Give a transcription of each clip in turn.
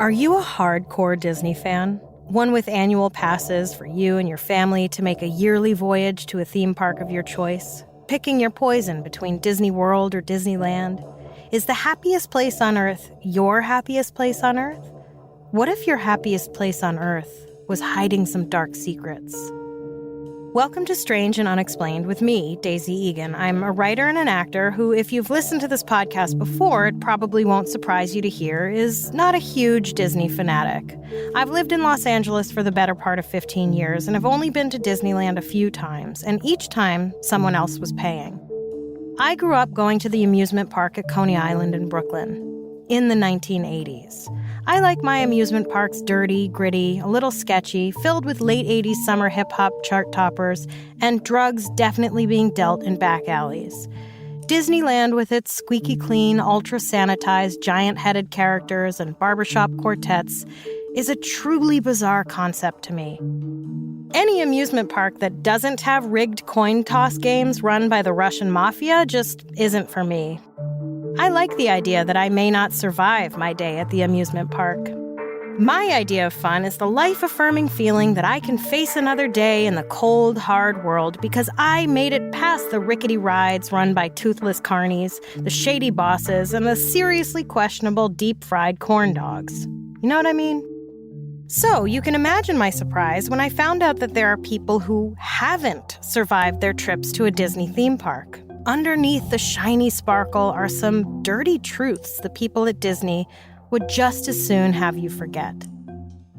Are you a hardcore Disney fan? One with annual passes for you and your family to make a yearly voyage to a theme park of your choice? Picking your poison between Disney World or Disneyland? Is the happiest place on Earth your happiest place on Earth? What if your happiest place on Earth was hiding some dark secrets? Welcome to Strange and Unexplained with me, Daisy Egan. I'm a writer and an actor who, if you've listened to this podcast before, it probably won't surprise you to hear, is not a huge Disney fanatic. I've lived in Los Angeles for the better part of 15 years, and I've only been to Disneyland a few times, and each time, someone else was paying. I grew up going to the amusement park at Coney Island in Brooklyn in the 1980s. I like my amusement parks dirty, gritty, a little sketchy, filled with late 80s summer hip-hop chart toppers, and drugs definitely being dealt in back alleys. Disneyland, with its squeaky clean, ultra-sanitized, giant-headed characters and barbershop quartets, is a truly bizarre concept to me. Any amusement park that doesn't have rigged coin toss games run by the Russian mafia just isn't for me. I like the idea that I may not survive my day at the amusement park. My idea of fun is the life-affirming feeling that I can face another day in the cold, hard world because I made it past the rickety rides run by toothless carnies, the shady bosses, and the seriously questionable deep-fried corn dogs. You know what I mean? So you can imagine my surprise when I found out that there are people who haven't survived their trips to a Disney theme park. Underneath the shiny sparkle are some dirty truths the people at Disney would just as soon have you forget.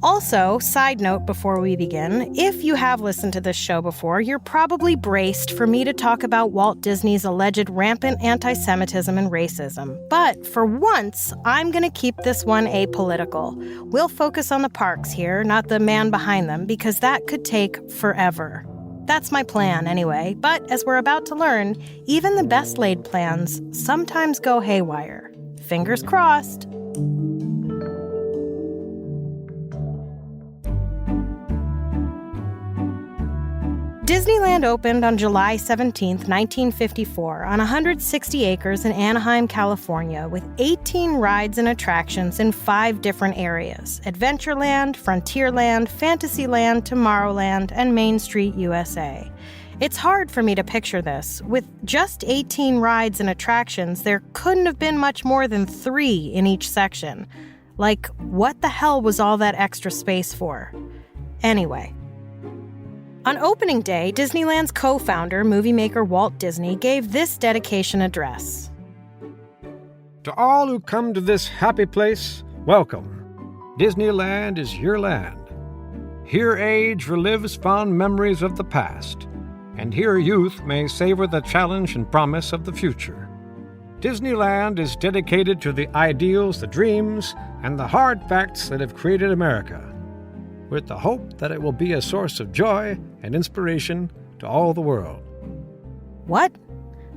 Also, side note before we begin, if you have listened to this show before, you're probably braced for me to talk about Walt Disney's alleged rampant anti-Semitism and racism. But for once, I'm going to keep this one apolitical. We'll focus on the parks here, not the man behind them, because that could take forever. That's my plan, anyway. But as we're about to learn, even the best-laid plans sometimes go haywire. Fingers crossed. Disneyland opened on July 17, 1954, on 160 acres in Anaheim, California, with 18 rides and attractions in 5 different areas: Adventureland, Frontierland, Fantasyland, Tomorrowland, and Main Street, USA. It's hard for me to picture this. With just 18 rides and attractions, there couldn't have been much more than 3 in each section. Like, what the hell was all that extra space for? Anyway. On opening day, Disneyland's co-founder, movie maker Walt Disney, gave this dedication address. To all who come to this happy place, welcome. Disneyland is your land. Here age relives fond memories of the past, and here youth may savor the challenge and promise of the future. Disneyland is dedicated to the ideals, the dreams, and the hard facts that have created America, with the hope that it will be a source of joy and inspiration to all the world. What?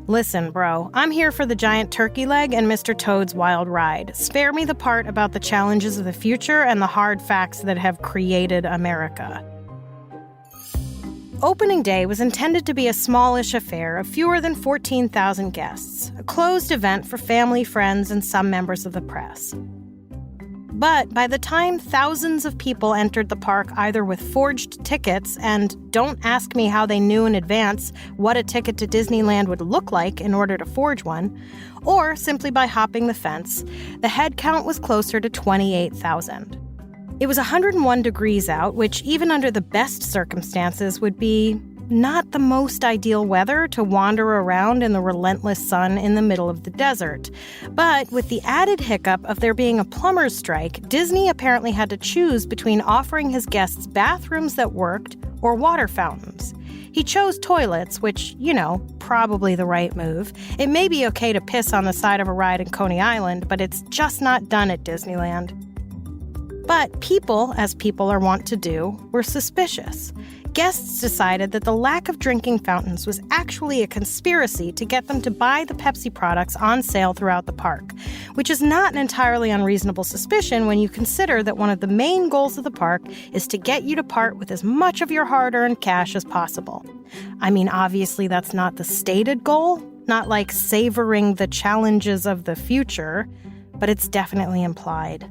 Listen, bro, I'm here for the giant turkey leg and Mr. Toad's Wild Ride. Spare me the part about the challenges of the future and the hard facts that have created America. Opening day was intended to be a smallish affair of fewer than 14,000 guests, a closed event for family, friends, and some members of the press. But by the time thousands of people entered the park either with forged tickets, and don't ask me how they knew in advance what a ticket to Disneyland would look like in order to forge one, or simply by hopping the fence, the head count was closer to 28,000. It was 101 degrees out, which even under the best circumstances would be not the most ideal weather to wander around in the relentless sun in the middle of the desert. But with the added hiccup of there being a plumber's strike, Disney apparently had to choose between offering his guests bathrooms that worked or water fountains. He chose toilets, which, probably the right move. It may be okay to piss on the side of a ride in Coney Island, but it's just not done at Disneyland. But people, as people are wont to do, were suspicious. Guests decided that the lack of drinking fountains was actually a conspiracy to get them to buy the Pepsi products on sale throughout the park, which is not an entirely unreasonable suspicion when you consider that one of the main goals of the park is to get you to part with as much of your hard-earned cash as possible. I mean, obviously that's not the stated goal, not like savoring the challenges of the future, but it's definitely implied.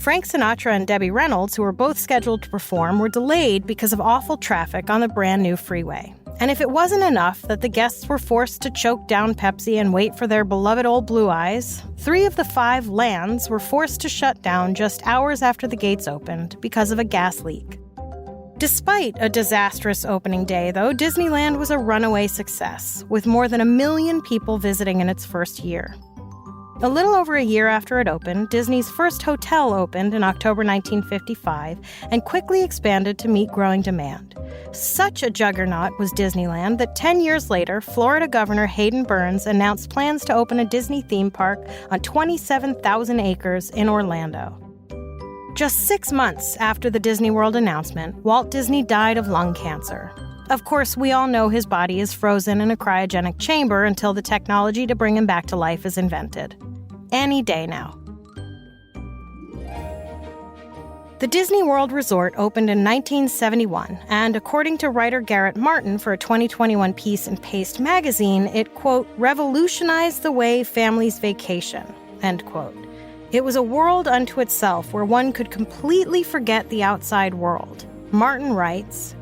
Frank Sinatra and Debbie Reynolds, who were both scheduled to perform, were delayed because of awful traffic on the brand new freeway. And if it wasn't enough that the guests were forced to choke down Pepsi and wait for their beloved old Blue Eyes, 3 of the 5 lands were forced to shut down just hours after the gates opened because of a gas leak. Despite a disastrous opening day, though, Disneyland was a runaway success, with more than 1 million people visiting in its first year. A little over a year after it opened, Disney's first hotel opened in October 1955 and quickly expanded to meet growing demand. Such a juggernaut was Disneyland that 10 years later, Florida Governor Hayden Burns announced plans to open a Disney theme park on 27,000 acres in Orlando. Just 6 months after the Disney World announcement, Walt Disney died of lung cancer. Of course, we all know his body is frozen in a cryogenic chamber until the technology to bring him back to life is invented. Any day now. The Disney World Resort opened in 1971, and according to writer Garrett Martin for a 2021 piece in Paste magazine, it, quote, revolutionized the way families vacation, end quote. It was a world unto itself where one could completely forget the outside world. Martin writes,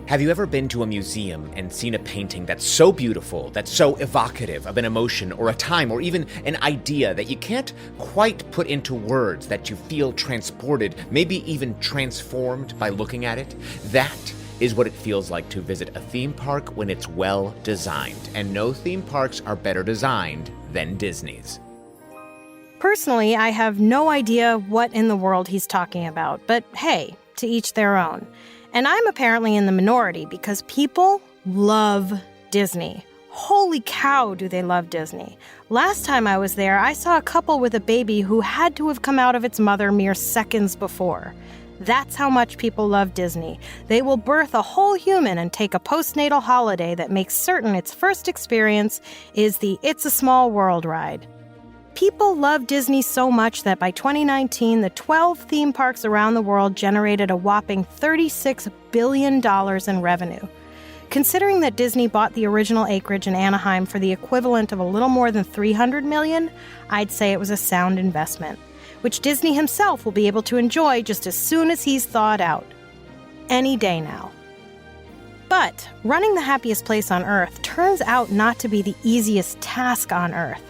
have you ever been to a museum and seen a painting that's so beautiful, that's so evocative of an emotion or a time or even an idea that you can't quite put into words, that you feel transported, maybe even transformed by looking at it? That is what it feels like to visit a theme park when it's well designed. And no theme parks are better designed than Disney's. Personally, I have no idea what in the world he's talking about, but hey, to each their own. And I'm apparently in the minority because people love Disney. Holy cow, do they love Disney. Last time I was there, I saw a couple with a baby who had to have come out of its mother mere seconds before. That's how much people love Disney. They will birth a whole human and take a postnatal holiday that makes certain its first experience is the It's a Small World ride. People love Disney so much that by 2019, the 12 theme parks around the world generated a whopping $36 billion in revenue. Considering that Disney bought the original acreage in Anaheim for the equivalent of a little more than $300 million, I'd say it was a sound investment, which Disney himself will be able to enjoy just as soon as he's thawed out. Any day now. But running the happiest place on Earth turns out not to be the easiest task on Earth.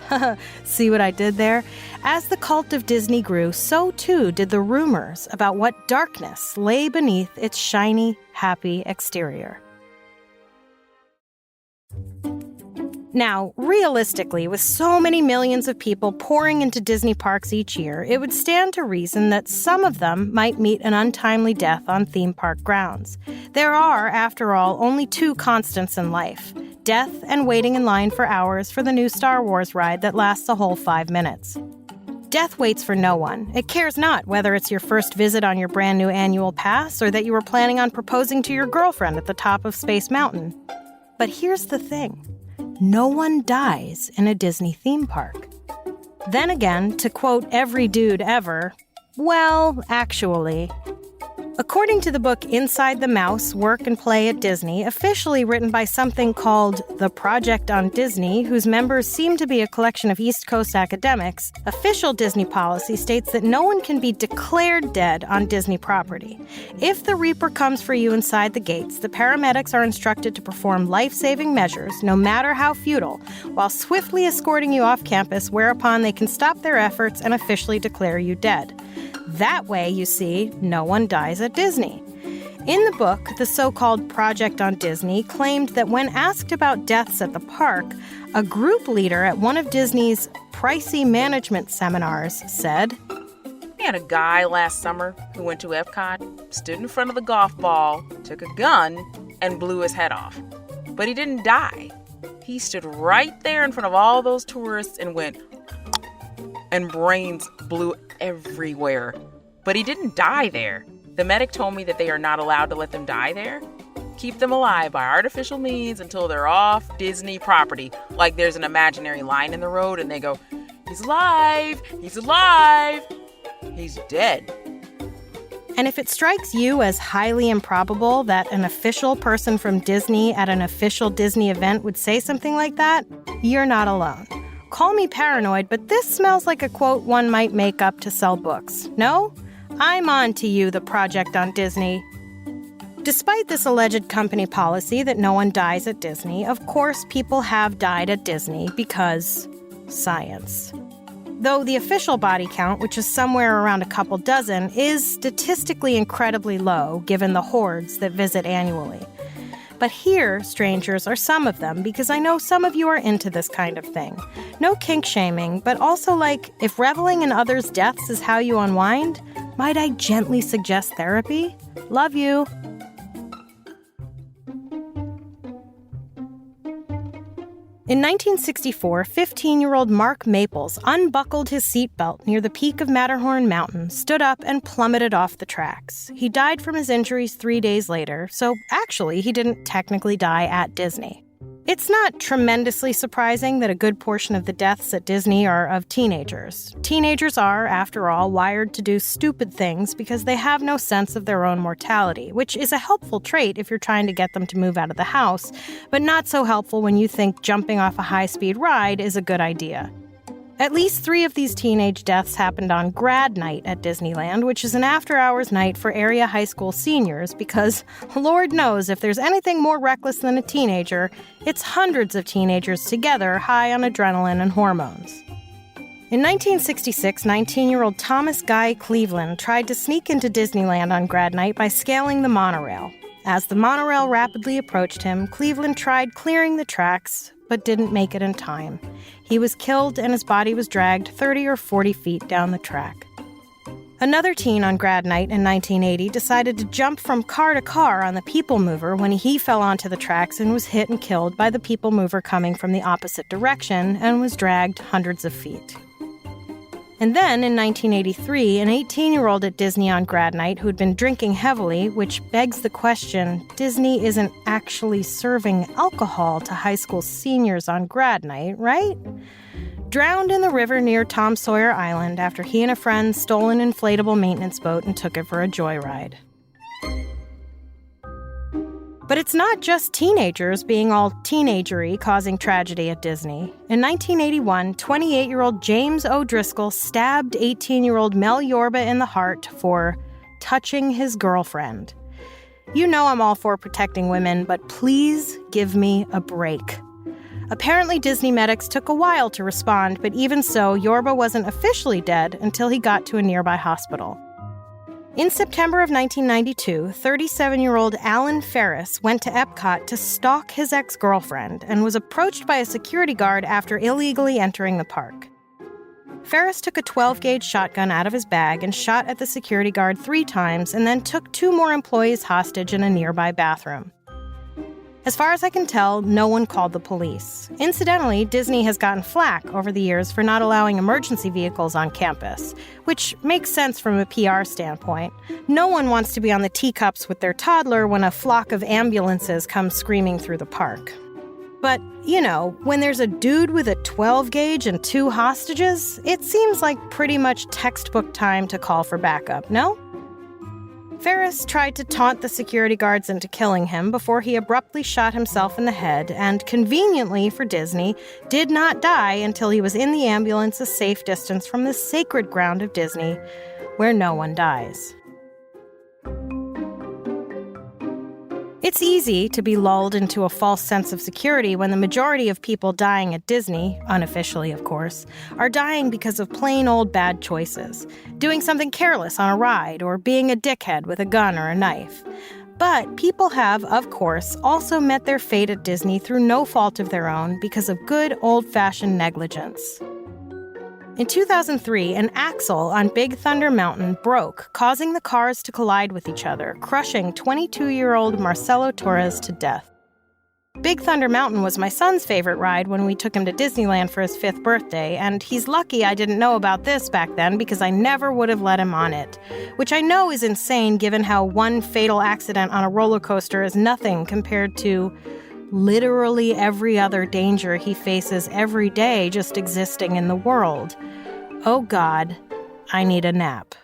See what I did there? As the cult of Disney grew, so too did the rumors about what darkness lay beneath its shiny, happy exterior. Now, realistically, with so many millions of people pouring into Disney parks each year, it would stand to reason that some of them might meet an untimely death on theme park grounds. There are, after all, only 2 constants in life: death and waiting in line for hours for the new Star Wars ride that lasts a whole 5 minutes. Death waits for no one. It cares not whether it's your first visit on your brand new annual pass or that you were planning on proposing to your girlfriend at the top of Space Mountain. But here's the thing. No one dies in a Disney theme park. Then again, to quote every dude ever, well, actually. According to the book Inside the Mouse, Work and Play at Disney, officially written by something called The Project on Disney, whose members seem to be a collection of East Coast academics, official Disney policy states that no one can be declared dead on Disney property. If the Reaper comes for you inside the gates, the paramedics are instructed to perform life-saving measures, no matter how futile, while swiftly escorting you off campus, whereupon they can stop their efforts and officially declare you dead. That way, you see, no one dies at Disney. In the book, the so-called Project on Disney claimed that when asked about deaths at the park, a group leader at one of Disney's pricey management seminars said, "We had a guy last summer who went to Epcot, stood in front of the golf ball, took a gun, and blew his head off. But he didn't die. He stood right there in front of all those tourists and went, and brains blew everywhere. But he didn't die there. The medic told me that they are not allowed to let them die there. Keep them alive by artificial means until they're off Disney property. Like there's an imaginary line in the road and they go, he's alive, he's alive, he's dead." And if it strikes you as highly improbable that an official person from Disney at an official Disney event would say something like that, you're not alone. Call me paranoid, but this smells like a quote one might make up to sell books. No? I'm on to you, the project on Disney. Despite this alleged company policy that no one dies at Disney, of course people have died at Disney because science. Though the official body count, which is somewhere around a couple dozen, is statistically incredibly low given the hordes that visit annually. But here, strangers, are some of them, because I know some of you are into this kind of thing. No kink shaming, but also like, if reveling in others' deaths is how you unwind, might I gently suggest therapy? Love you. In 1964, 15-year-old Mark Maples unbuckled his seatbelt near the peak of Matterhorn Mountain, stood up, and plummeted off the tracks. He died from his injuries 3 days later, so actually he didn't technically die at Disney. It's not tremendously surprising that a good portion of the deaths at Disney are of teenagers. Teenagers are, after all, wired to do stupid things because they have no sense of their own mortality, which is a helpful trait if you're trying to get them to move out of the house, but not so helpful when you think jumping off a high-speed ride is a good idea. At least 3 of these teenage deaths happened on grad night at Disneyland, which is an after-hours night for area high school seniors because, Lord knows, if there's anything more reckless than a teenager, it's hundreds of teenagers together high on adrenaline and hormones. In 1966, 19-year-old Thomas Guy Cleveland tried to sneak into Disneyland on grad night by scaling the monorail. As the monorail rapidly approached him, Cleveland tried clearing the tracks, but didn't make it in time. He was killed and his body was dragged 30 or 40 feet down the track. Another teen on grad night in 1980 decided to jump from car to car on the People Mover when he fell onto the tracks and was hit and killed by the People Mover coming from the opposite direction and was dragged hundreds of feet. And then, in 1983, an 18-year-old at Disney on grad night who'd been drinking heavily, which begs the question, Disney isn't actually serving alcohol to high school seniors on grad night, right? Drowned in the river near Tom Sawyer Island after he and a friend stole an inflatable maintenance boat and took it for a joyride. But it's not just teenagers being all teenagery causing tragedy at Disney. In 1981, 28-year-old James O'Driscoll stabbed 18-year-old Mel Yorba in the heart for touching his girlfriend. You know I'm all for protecting women, but please give me a break. Apparently, Disney medics took a while to respond, but even so, Yorba wasn't officially dead until he got to a nearby hospital. In September of 1992, 37-year-old Alan Ferris went to Epcot to stalk his ex-girlfriend and was approached by a security guard after illegally entering the park. Ferris took a 12-gauge shotgun out of his bag and shot at the security guard 3 times and then took 2 more employees hostage in a nearby bathroom. As far as I can tell, no one called the police. Incidentally, Disney has gotten flack over the years for not allowing emergency vehicles on campus, which makes sense from a PR standpoint. No one wants to be on the teacups with their toddler when a flock of ambulances come screaming through the park. But, you know, when there's a dude with a 12-gauge and 2 hostages, it seems like pretty much textbook time to call for backup, no? Ferris tried to taunt the security guards into killing him before he abruptly shot himself in the head and, conveniently for Disney, did not die until he was in the ambulance a safe distance from the sacred ground of Disney, where no one dies. It's easy to be lulled into a false sense of security when the majority of people dying at Disney, unofficially of course, are dying because of plain old bad choices, doing something careless on a ride, or being a dickhead with a gun or a knife. But people have, of course, also met their fate at Disney through no fault of their own because of good old-fashioned negligence. In 2003, an axle on Big Thunder Mountain broke, causing the cars to collide with each other, crushing 22-year-old Marcelo Torres to death. Big Thunder Mountain was my son's favorite ride when we took him to Disneyland for his 5th birthday, and he's lucky I didn't know about this back then because I never would have let him on it, which I know is insane given how one fatal accident on a roller coaster is nothing compared to literally every other danger he faces every day just existing in the world. Oh God, I need a nap.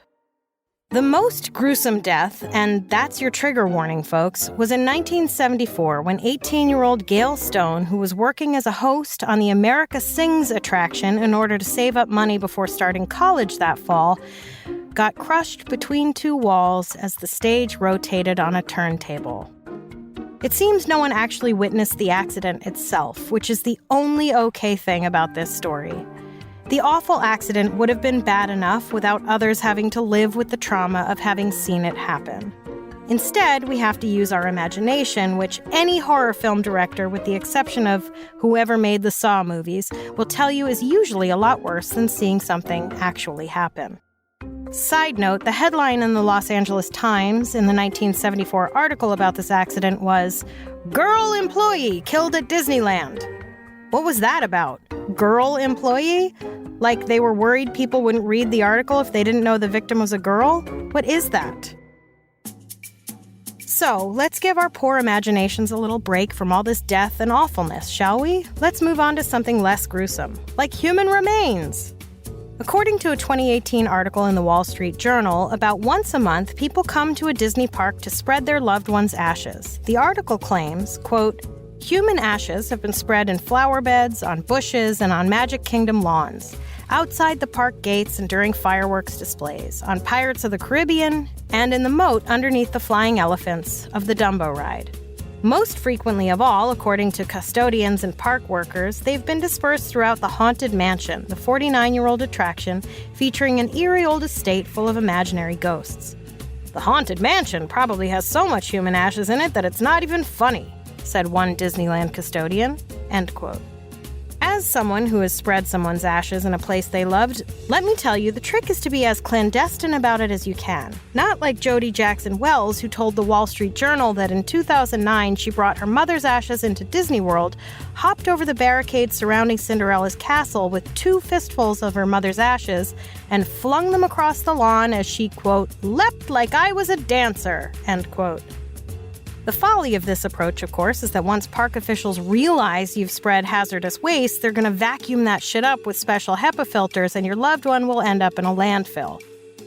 The most gruesome death, and that's your trigger warning, folks, was in 1974 when 18-year-old Gail Stone, who was working as a host on the America Sings attraction in order to save up money before starting college that fall, got crushed between two walls as the stage rotated on a turntable. It seems no one actually witnessed the accident itself, which is the only okay thing about this story. The awful accident would have been bad enough without others having to live with the trauma of having seen it happen. Instead, we have to use our imagination, which any horror film director, with the exception of whoever made the Saw movies, will tell you is usually a lot worse than seeing something actually happen. Side note, the headline in the Los Angeles Times in the 1974 article about this accident was, "Girl Employee Killed at Disneyland." What was that about? Girl employee? Like they were worried people wouldn't read the article if they didn't know the victim was a girl? What is that? So, let's give our poor imaginations a little break from all this death and awfulness, shall we? Let's move on to something less gruesome, like human remains. According to a 2018 article in the Wall Street Journal, about once a month, people come to a Disney park to spread their loved ones' ashes. The article claims, quote, "Human ashes have been spread in flower beds, on bushes, and on Magic Kingdom lawns, outside the park gates and during fireworks displays, on Pirates of the Caribbean, and in the moat underneath the flying elephants of the Dumbo ride. Most frequently of all, according to custodians and park workers, they've been dispersed throughout the Haunted Mansion, the 49-year-old attraction featuring an eerie old estate full of imaginary ghosts. The Haunted Mansion probably has so much human ashes in it that it's not even funny," said one Disneyland custodian, end quote. As someone who has spread someone's ashes in a place they loved, let me tell you, the trick is to be as clandestine about it as you can. Not like Jody Jackson Wells, who told the Wall Street Journal that in 2009 she brought her mother's ashes into Disney World, hopped over the barricades surrounding Cinderella's castle with 2 fistfuls of her mother's ashes, and flung them across the lawn as she, quote, "leapt like I was a dancer," end quote. The folly of this approach, of course, is that once park officials realize you've spread hazardous waste, they're going to vacuum that shit up with special HEPA filters and your loved one will end up in a landfill.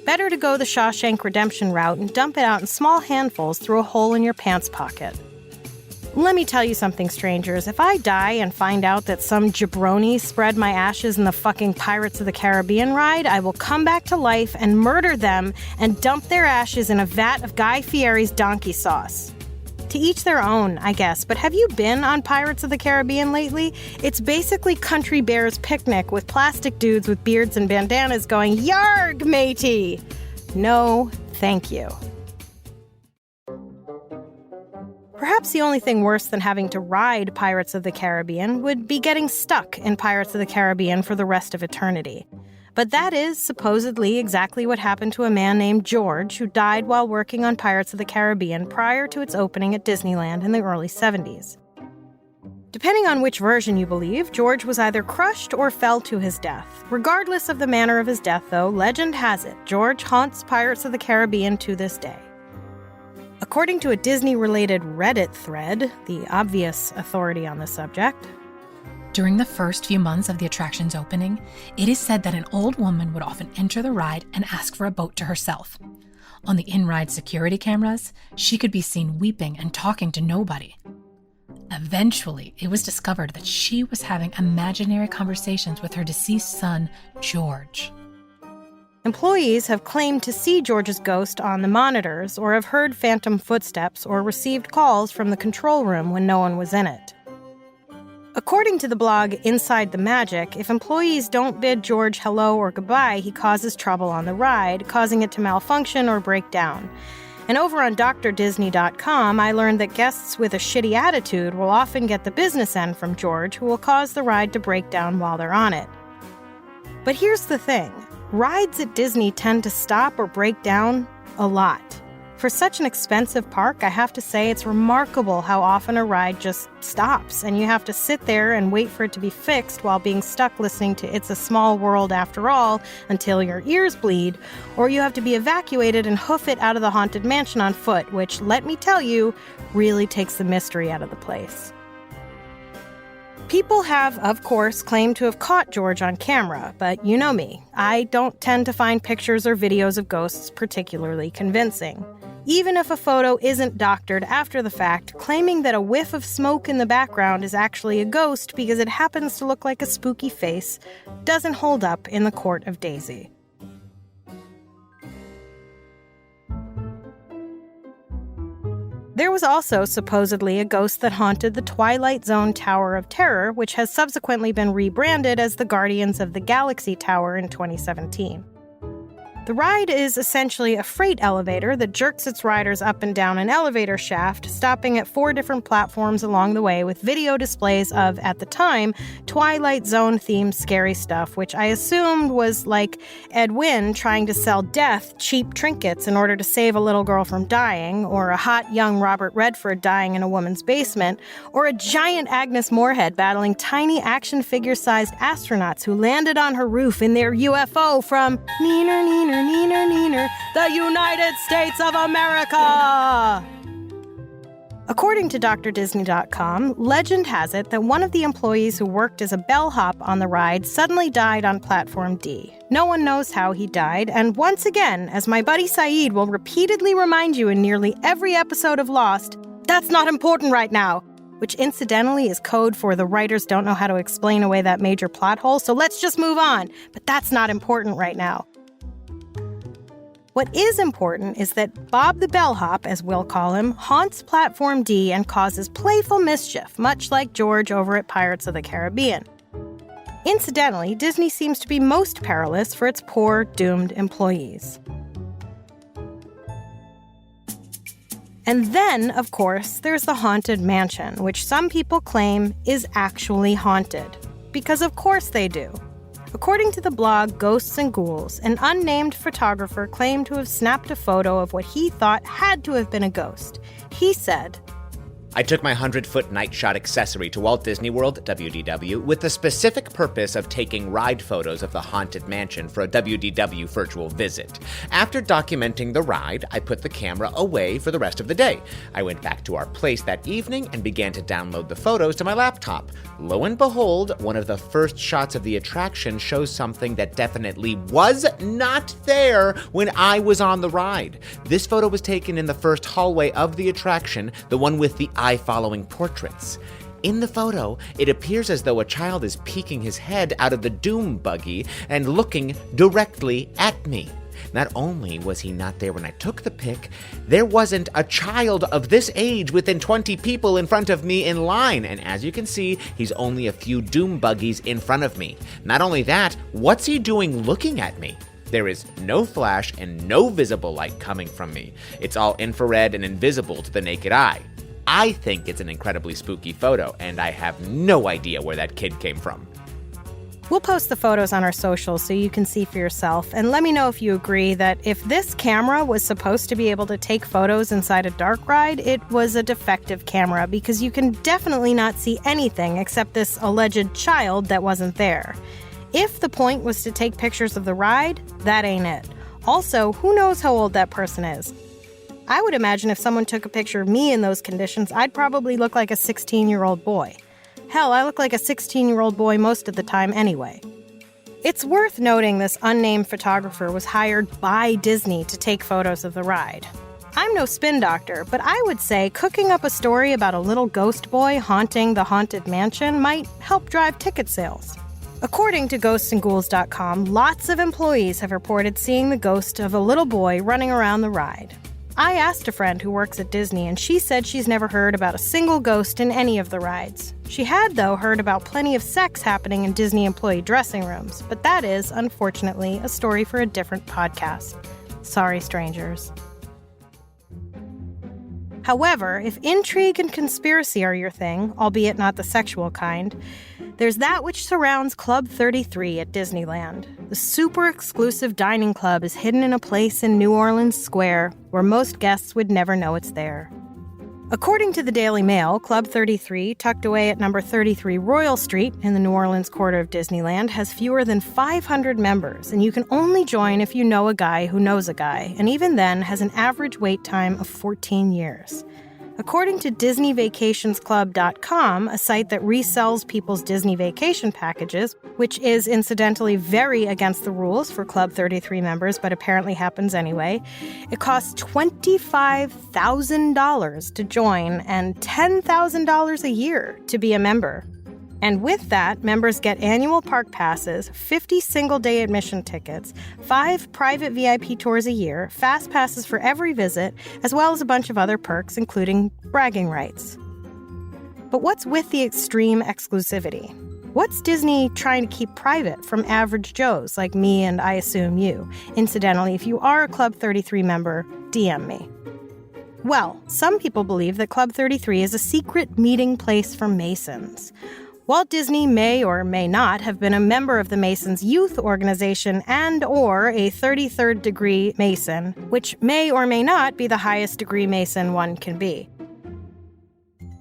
Better to go the Shawshank Redemption route and dump it out in small handfuls through a hole in your pants pocket. Let me tell you something, strangers. If I die and find out that some jabroni spread my ashes in the fucking Pirates of the Caribbean ride, I will come back to life and murder them and dump their ashes in a vat of Guy Fieri's donkey sauce. To each their own, I guess, but have you been on Pirates of the Caribbean lately? It's basically Country Bear's Picnic with plastic dudes with beards and bandanas going, "Yarg, matey!" No, thank you. Perhaps the only thing worse than having to ride Pirates of the Caribbean would be getting stuck in Pirates of the Caribbean for the rest of eternity. But that is supposedly exactly what happened to a man named George who died while working on Pirates of the Caribbean prior to its opening at Disneyland in the early 70s. Depending on which version you believe, George was either crushed or fell to his death. Regardless of the manner of his death, though, legend has it, George haunts Pirates of the Caribbean to this day. According to a Disney-related Reddit thread, the obvious authority on the subject, during the first few months of the attraction's opening, it is said that an old woman would often enter the ride and ask for a boat to herself. On the in-ride security cameras, she could be seen weeping and talking to nobody. Eventually, it was discovered that she was having imaginary conversations with her deceased son, George. Employees have claimed to see George's ghost on the monitors or have heard phantom footsteps or received calls from the control room when no one was in it. According to the blog Inside the Magic, if employees don't bid George hello or goodbye, he causes trouble on the ride, causing it to malfunction or break down. And over on drdisney.com, I learned that guests with a shitty attitude will often get the business end from George, who will cause the ride to break down while they're on it. But here's the thing. Rides at Disney tend to stop or break down a lot. For such an expensive park, I have to say it's remarkable how often a ride just stops, and you have to sit there and wait for it to be fixed while being stuck listening to It's a Small World After All until your ears bleed, or you have to be evacuated and hoof it out of the Haunted Mansion on foot, which, let me tell you, really takes the mystery out of the place. People have, of course, claimed to have caught George on camera, but you know me. I don't tend to find pictures or videos of ghosts particularly convincing. Even if a photo isn't doctored after the fact, claiming that a whiff of smoke in the background is actually a ghost because it happens to look like a spooky face doesn't hold up in the court of Daisy. There was also supposedly a ghost that haunted the Twilight Zone Tower of Terror, which has subsequently been rebranded as the Guardians of the Galaxy Tower in 2017. The ride is essentially a freight elevator that jerks its riders up and down an elevator shaft, stopping at 4 different platforms along the way with video displays of, at the time, Twilight Zone-themed scary stuff, which I assumed was like Ed Wynn trying to sell Death cheap trinkets in order to save a little girl from dying, or a hot young Robert Redford dying in a woman's basement, or a giant Agnes Moorehead battling tiny action figure-sized astronauts who landed on her roof in their UFO from Neener, Neener, Neener, Neener, the United States of America! According to DrDisney.com, legend has it that one of the employees who worked as a bellhop on the ride suddenly died on Platform D. No one knows how he died, and once again, as my buddy Saeed will repeatedly remind you in nearly every episode of Lost, that's not important right now, which incidentally is code for the writers don't know how to explain away that major plot hole, so let's just move on, but that's not important right now. What is important is that Bob the Bellhop, as we'll call him, haunts Platform D and causes playful mischief, much like George over at Pirates of the Caribbean. Incidentally, Disney seems to be most perilous for its poor, doomed employees. And then, of course, there's the Haunted Mansion, which some people claim is actually haunted. Because of course they do. According to the blog Ghosts and Ghouls, an unnamed photographer claimed to have snapped a photo of what he thought had to have been a ghost. He said, I took my 100-foot night shot accessory to Walt Disney World, WDW, with the specific purpose of taking ride photos of the Haunted Mansion for a WDW virtual visit. After documenting the ride, I put the camera away for the rest of the day. I went back to our place that evening and began to download the photos to my laptop. Lo and behold, one of the first shots of the attraction shows something that definitely was not there when I was on the ride. This photo was taken in the first hallway of the attraction, the one with the eye-following portraits. In the photo, it appears as though a child is peeking his head out of the doom buggy and looking directly at me. Not only was he not there when I took the pic, there wasn't a child of this age within 20 people in front of me in line, and as you can see, he's only a few doom buggies in front of me. Not only that, what's he doing looking at me? There is no flash and no visible light coming from me. It's all infrared and invisible to the naked eye. I think it's an incredibly spooky photo, and I have no idea where that kid came from. We'll post the photos on our socials so you can see for yourself, and let me know if you agree that if this camera was supposed to be able to take photos inside a dark ride, it was a defective camera, because you can definitely not see anything except this alleged child that wasn't there. If the point was to take pictures of the ride, that ain't it. Also, who knows how old that person is? I would imagine if someone took a picture of me in those conditions, I'd probably look like a 16-year-old boy. Hell, I look like a 16-year-old boy most of the time anyway. It's worth noting this unnamed photographer was hired by Disney to take photos of the ride. I'm no spin doctor, but I would say cooking up a story about a little ghost boy haunting the Haunted Mansion might help drive ticket sales. According to ghostsandghouls.com, lots of employees have reported seeing the ghost of a little boy running around the ride. I asked a friend who works at Disney, and she said she's never heard about a single ghost in any of the rides. She had, though, heard about plenty of sex happening in Disney employee dressing rooms, but that is, unfortunately, a story for a different podcast. Sorry, strangers. However, if intrigue and conspiracy are your thing, albeit not the sexual kind, there's that which surrounds Club 33 at Disneyland. The super exclusive dining club is hidden in a place in New Orleans Square where most guests would never know it's there. According to the Daily Mail, Club 33, tucked away at number 33 Royal Street in the New Orleans quarter of Disneyland, has fewer than 500 members, and you can only join if you know a guy who knows a guy, and even then has an average wait time of 14 years. According to DisneyVacationsClub.com, a site that resells people's Disney vacation packages, which is incidentally very against the rules for Club 33 members, but apparently happens anyway, it costs $25,000 to join and $10,000 a year to be a member. And with that, members get annual park passes, 50 single-day admission tickets, 5 private VIP tours a year, fast passes for every visit, as well as a bunch of other perks, including bragging rights. But what's with the extreme exclusivity? What's Disney trying to keep private from average Joes like me and I assume you? Incidentally, if you are a Club 33 member, DM me. Well, some people believe that Club 33 is a secret meeting place for Masons. Walt Disney may or may not have been a member of the Masons Youth Organization and/or a 33rd degree Mason, which may or may not be the highest degree Mason one can be.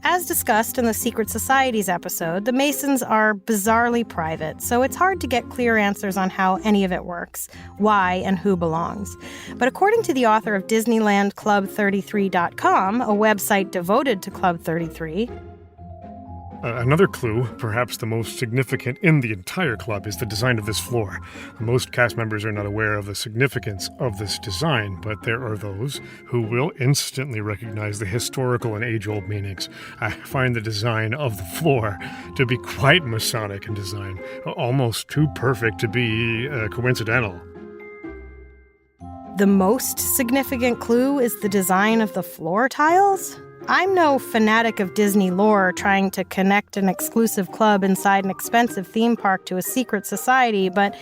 As discussed in the Secret Societies episode, the Masons are bizarrely private, so it's hard to get clear answers on how any of it works, why, and who belongs. But according to the author of DisneylandClub33.com, a website devoted to Club 33, another clue, perhaps the most significant in the entire club, is the design of this floor. Most cast members are not aware of the significance of this design, but there are those who will instantly recognize the historical and age-old meanings. I find the design of the floor to be quite Masonic in design, almost too perfect to be coincidental. the most significant clue is the design of the floor tiles? I'm no fanatic of Disney lore trying to connect an exclusive club inside an expensive theme park to a secret society, but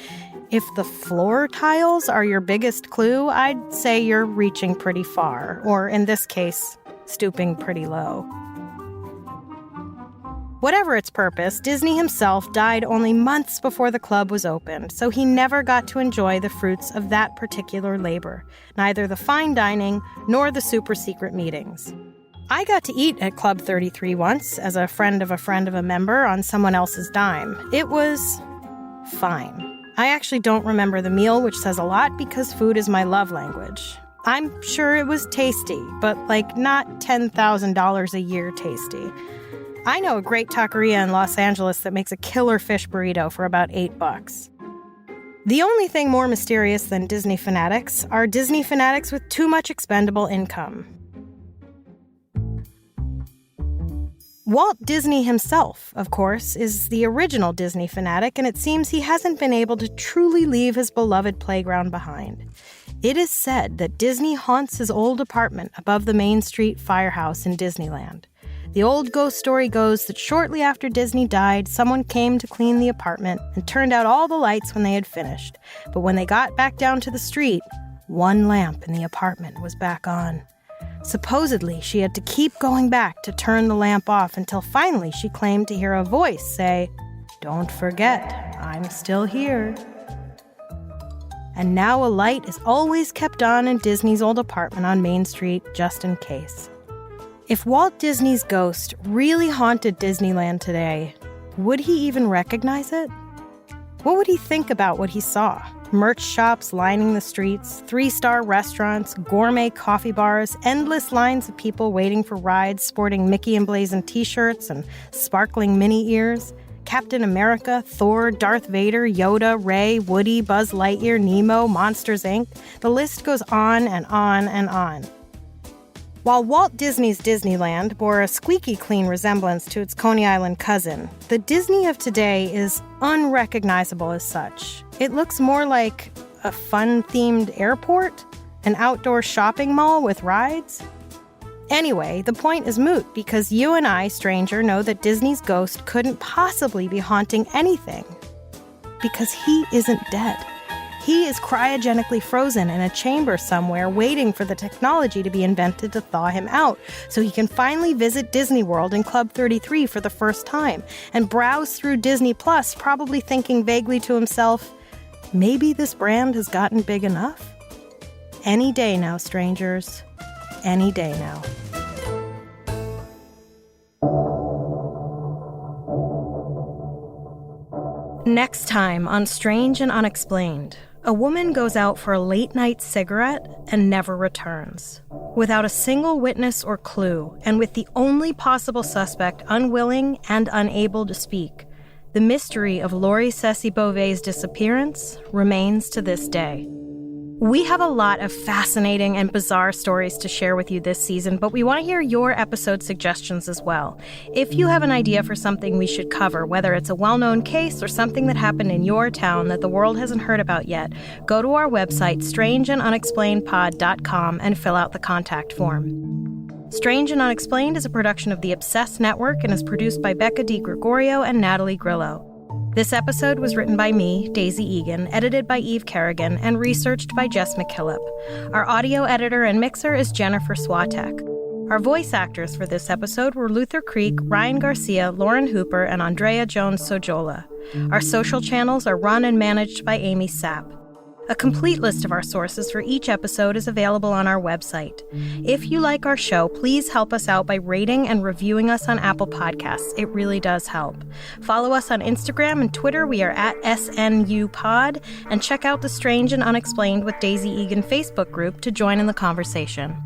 if the floor tiles are your biggest clue, I'd say you're reaching pretty far, or in this case, stooping pretty low. Whatever its purpose, Disney himself died only months before the club was opened, so he never got to enjoy the fruits of that particular labor, neither the fine dining nor the super secret meetings. I got to eat at Club 33 once as a friend of a member on someone else's dime. It was fine. I actually don't remember the meal, which says a lot because food is my love language. I'm sure it was tasty, but not $10,000 a year tasty. I know a great taqueria in Los Angeles that makes a killer fish burrito for about $8. The only thing more mysterious than Disney fanatics are Disney fanatics with too much expendable income. Walt Disney himself, of course, is the original Disney fanatic, and it seems he hasn't been able to truly leave his beloved playground behind. It is said that Disney haunts his old apartment above the Main Street firehouse in Disneyland. The old ghost story goes that shortly after Disney died, someone came to clean the apartment and turned out all the lights when they had finished. But when they got back down to the street, one lamp in the apartment was back on. Supposedly, she had to keep going back to turn the lamp off until finally she claimed to hear a voice say, "Don't forget, I'm still here." And now a light is always kept on in Disney's old apartment on Main Street just in case. If Walt Disney's ghost really haunted Disneyland today, would he even recognize it? What would he think about what he saw? Merch shops lining the streets, 3-star restaurants, gourmet coffee bars, endless lines of people waiting for rides sporting Mickey emblazoned t-shirts and sparkling mini ears, Captain America, Thor, Darth Vader, Yoda, Rey, Woody, Buzz Lightyear, Nemo, Monsters, Inc. The list goes on and on and on. While Walt Disney's Disneyland bore a squeaky clean resemblance to its Coney Island cousin, the Disney of today is unrecognizable as such. It looks more like a fun-themed airport, an outdoor shopping mall with rides. Anyway, the point is moot because you and I, stranger, know that Disney's ghost couldn't possibly be haunting anything because he isn't dead. He is cryogenically frozen in a chamber somewhere waiting for the technology to be invented to thaw him out so he can finally visit Disney World in Club 33 for the first time and browse through Disney Plus, probably thinking vaguely to himself, maybe this brand has gotten big enough? Any day now, strangers. Any day now. Next time on Strange and Unexplained, a woman goes out for a late-night cigarette and never returns. Without a single witness or clue, and with the only possible suspect unwilling and unable to speak, the mystery of Lori Ceci Beauvais' disappearance remains to this day. We have a lot of fascinating and bizarre stories to share with you this season, but we want to hear your episode suggestions as well. If you have an idea for something we should cover, whether it's a well-known case or something that happened in your town that the world hasn't heard about yet, go to our website, strangeandunexplainedpod.com, and fill out the contact form. Strange and Unexplained is a production of the Obsessed Network and is produced by Becca Di Gregorio and Natalie Grillo. This episode was written by me, Daisy Egan, edited by Eve Kerrigan, and researched by Jess McKillop. Our audio editor and mixer is Jennifer Swatek. Our voice actors for this episode were Luther Creek, Ryan Garcia, Lauren Hooper, and Andrea Jones-Sojola. Our social channels are run and managed by Amy Sapp. A complete list of our sources for each episode is available on our website. If you like our show, please help us out by rating and reviewing us on Apple Podcasts. It really does help. Follow us on Instagram and Twitter. We are at SNUPod. And check out the Strange and Unexplained with Daisy Egan Facebook group to join in the conversation.